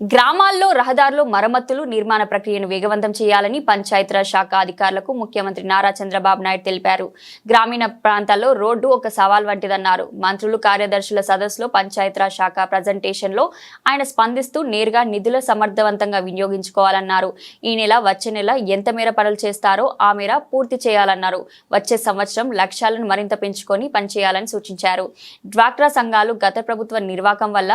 గ్రామాల్లో రహదారులు మరమ్మతులు నిర్మాణ ప్రక్రియను వేగవంతం చేయాలని పంచాయతీరాజ్ శాఖ అధికారులకు ముఖ్యమంత్రి నారా చంద్రబాబు నాయుడు తెలిపారు. గ్రామీణ ప్రాంతాల్లో రోడ్డు ఒక సవాల్ వంటిదన్నారు. మంత్రులు కార్యదర్శుల సదస్సులో పంచాయతీరాజ్ శాఖ ప్రజెంటేషన్ లో ఆయన స్పందిస్తూ నేరుగా నిధుల సమర్థవంతంగా వినియోగించుకోవాలన్నారు. ఈ నెల వచ్చే నెల ఎంత మేర పనులు చేస్తారో ఆ మేర పూర్తి చేయాలన్నారు. వచ్చే సంవత్సరం లక్ష్యాలను మరింత పెంచుకొని పనిచేయాలని సూచించారు. డ్వాక్రా సంఘాలు గత ప్రభుత్వ నిర్వాకం వల్ల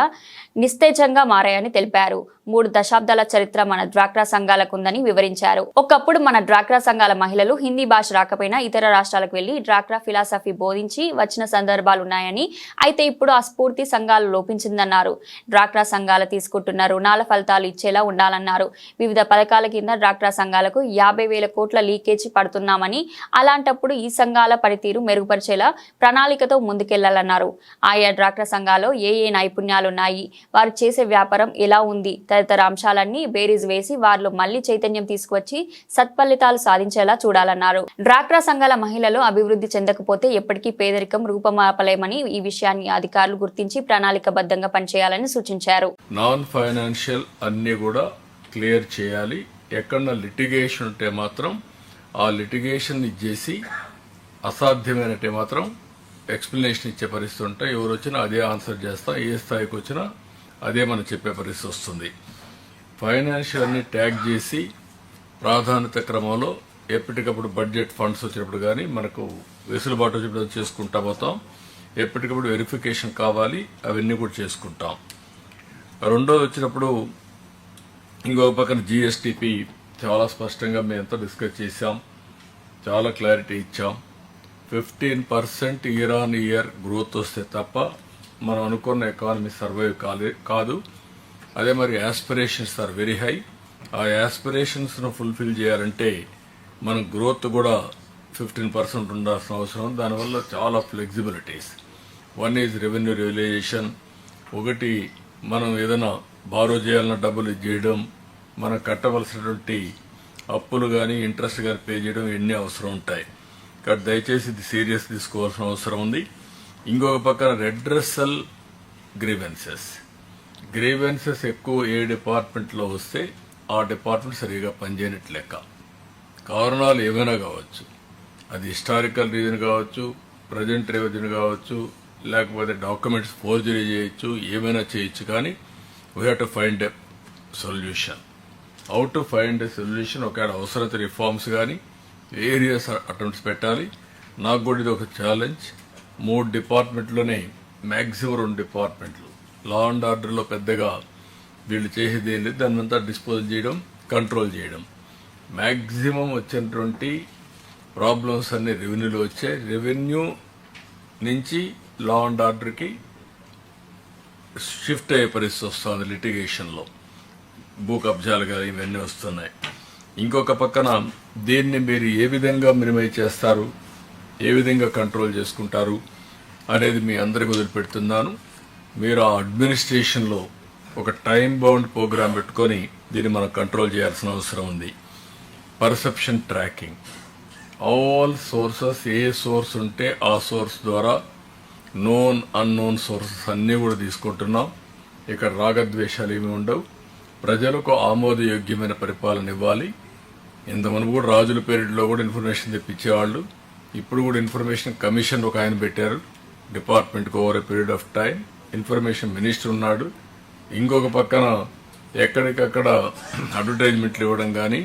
నిస్తేజంగా మారాయని తెలిపారు. 3 దశాబ్దాల చరిత్ర మన డ్వాక్రా సంఘాలకు ఉందని వివరించారు. ఒకప్పుడు మన డ్వాక్రా సంఘాల మహిళలు హిందీ భాష రాకపోయినా ఇతర రాష్ట్రాలకు వెళ్లి డ్వాక్రా ఫిలాసఫీ బోధించి వచ్చిన సందర్భాలున్నాయని, అయితే ఇప్పుడు ఆ స్ఫూర్తి సంఘాలు లోపించిందన్నారు. డ్వాక్రా సంఘాలు తీసుకుంటున్న రుణాల ఫలితాలు ఇచ్చేలా ఉండాలన్నారు. వివిధ పథకాల కింద డ్వాక్రా సంఘాలకు 50,000 కోట్ల లీకేజీ పడుతున్నామని, అలాంటప్పుడు ఈ సంఘాల పనితీరు మెరుగుపరిచేలా ప్రణాళికతో ముందుకెళ్లాలన్నారు. ఆయా డ్వాక్రా సంఘాల్లో ఏ నైపుణ్యాలున్నాయి, వారు చేసే వ్యాపారం ఎలా ఉంది తదితర అంశాలన్నీ బేరీజ్ వేసి వారిలో మళ్లీ చైతన్యం తీసుకువచ్చి సత్ఫలితాలు సాధించేలా చూడాలన్నారు. డ్వాక్రా సంఘాల మహిళలు అభివృద్ధి చెందకపోతే ఎప్పటికీ పేదరికం రూపమాపలేమని, ఈ విషయాన్ని అధికారులు గుర్తించి ప్రణాళికబద్ధంగా పనిచేయాలని సూచించారు. నాన్ ఫైనాన్షియల్ అన్ని కూడా క్లియర్ చేయాలి. ఎక్కడన్నా లిటిగేషన్ ఉంటే మాత్రం ఆ లిటిగేషన్ ఇచ్చేసి అసాధ్యమైనట్టే మాత్రం ఎక్స్ప్లెనేషన్ ఇచ్చే పరిస్థితి ఉంటాయి. ఎవరు వచ్చినా అదే ఆన్సర్ చేస్తా, ఏ స్థాయికి వచ్చినా అదే మనం చెప్పే పరిస్థితి వస్తుంది. ఫైనాన్షియల్ అన్ని ట్యాగ్ చేసి ప్రాధాన్యత క్రమంలో ఎప్పటికప్పుడు బడ్జెట్ ఫండ్స్ వచ్చినప్పుడు కానీ మనకు వెసులుబాటు వచ్చినప్పుడు చేసుకుంటా పోతాం. ఎప్పటికప్పుడు వెరిఫికేషన్ కావాలి, అవన్నీ కూడా చేసుకుంటాం. రెండోది వచ్చినప్పుడు ఇంకొక పక్కన జిఎస్టిపి చాలా స్పష్టంగా మేము ఎంతో డిస్కస్ చేశాం, చాలా క్లారిటీ ఇచ్చాం. 15% ఇయర్ ఆన్ ఇయర్ గ్రోత్ వస్తే తప్ప మనం అనుకున్న ఎకానమీ సర్వైవ్ కాదు. అదే మరి యాస్పిరేషన్స్ ఆర్ వెరీ హై. ఆ యాస్పిరేషన్స్ను ఫుల్ఫిల్ చేయాలంటే మన గ్రోత్ కూడా 15% ఉండాల్సిన అవసరం. దానివల్ల చాలా flexibilities. One is revenue realisation. ఒకటి, మనం ఏదైనా బారో చేయాలన్న డబ్బులు చేయడం, మనం కట్టవలసినటువంటి అప్పులు కానీ ఇంట్రెస్ట్ కానీ పే చేయడం ఎన్ని అవసరం ఉంటాయి. కాబట్టి దయచేసి ఇది సీరియస్ తీసుకోవాల్సిన అవసరం ఉంది. ఇంకొక పక్కన రెడ్రెసల్ గ్రీవెన్సెస్ ఎక్కువ ఏ డిపార్ట్మెంట్లో వస్తే ఆ డిపార్ట్మెంట్ సరిగా పనిచేయనట్లు లెక్క. కారణాలు ఏమైనా కావచ్చు, అది హిస్టారికల్ రీజన్ కావచ్చు, ప్రజెంట్ రెవెన్యూ కావచ్చు, లేకపోతే డాక్యుమెంట్స్ ఫోర్జరీ చేయొచ్చు, ఏమైనా చేయొచ్చు. కానీ we have to find a solution. How to find a solution. ఒకవేళ అవసరత రిఫార్మ్స్ కానీ వేరియస్ అటెంప్ట్స్ పెట్టాలి. నాకు కూడా ఇది ఒక ఛాలెంజ్. 3 డిపార్ట్మెంట్లోనే మ్యాక్సిమం 2 డిపార్ట్మెంట్లు లా అండ్ ఆర్డర్లో పెద్దగా వీళ్ళు చేసేది ఏం లేదు. దాన్ని అంతా డిస్పోజ్ చేయడం, కంట్రోల్ చేయడం. మ్యాక్సిమం వచ్చినటువంటి ప్రాబ్లమ్స్ అన్ని రెవెన్యూలో వచ్చాయి. రెవెన్యూ నుంచి లా అండ్ ఆర్డర్కి షిఫ్ట్ అయ్యే పరిస్థితి వస్తుంది. లిటిగేషన్లో భూ కబ్జాలు కానీ ఇవన్నీ వస్తున్నాయి. ఇంకొక పక్కన దీన్ని మీరు ఏ విధంగా మినిమైజ్ చేస్తారు, ఏ విధంగా కంట్రోల్ చేసుకుంటారు అనేది మీ అందరికి వదిలిపెడుతున్నాను. మీరు ఆ అడ్మినిస్ట్రేషన్లో ఒక టైం బౌండ్ ప్రోగ్రామ్ పెట్టుకొని దీన్ని మనం కంట్రోల్ చేయాల్సిన అవసరం ఉంది. Perception tracking. ఆల్ సోర్సెస్, ఏ సోర్స్ ఉంటే ఆ సోర్స్ ద్వారా నోన్ అన్నోన్ సోర్సెస్ అన్నీ కూడా తీసుకుంటున్నాం. ఇక్కడ రాగద్వేషాలు ఏమి ఉండవు. ప్రజలకు ఆమోదయోగ్యమైన పరిపాలన ఇవ్వాలి. ఇంతమంది కూడా రాజుల పీరియడ్లో కూడా ఇన్ఫర్మేషన్ తెప్పించేవాళ్ళు. ఇప్పుడు కూడా ఇన్ఫర్మేషన్ కమిషన్ ఒక ఆయన పెట్టారు డిపార్ట్మెంట్కి. Over a period of time information minister ఉన్నాడు. ఇంకొక పక్కన ఎక్కడికక్కడ అడ్వర్టైజ్మెంట్లు ఇవ్వడం కానీ,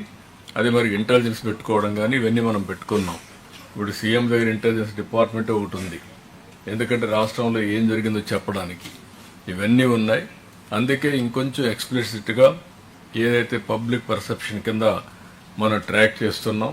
అది మరి ఇంటెలిజెన్స్ పెట్టుకోవడం కానీ ఇవన్నీ మనం పెట్టుకున్నాం. ఇప్పుడు సీఎం దగ్గర ఇంటెలిజెన్స్ డిపార్ట్మెంట్ ఒకటి ఉంది, ఎందుకంటే రాష్ట్రంలో ఏం జరిగిందో చెప్పడానికి. ఇవన్నీ ఉన్నాయి. అందుకే ఇంకొంచెం ఎక్స్ప్లిసిట్గా ఏదైతే పబ్లిక్ పర్సెప్షన్ కింద మనం ట్రాక్ చేస్తున్నాం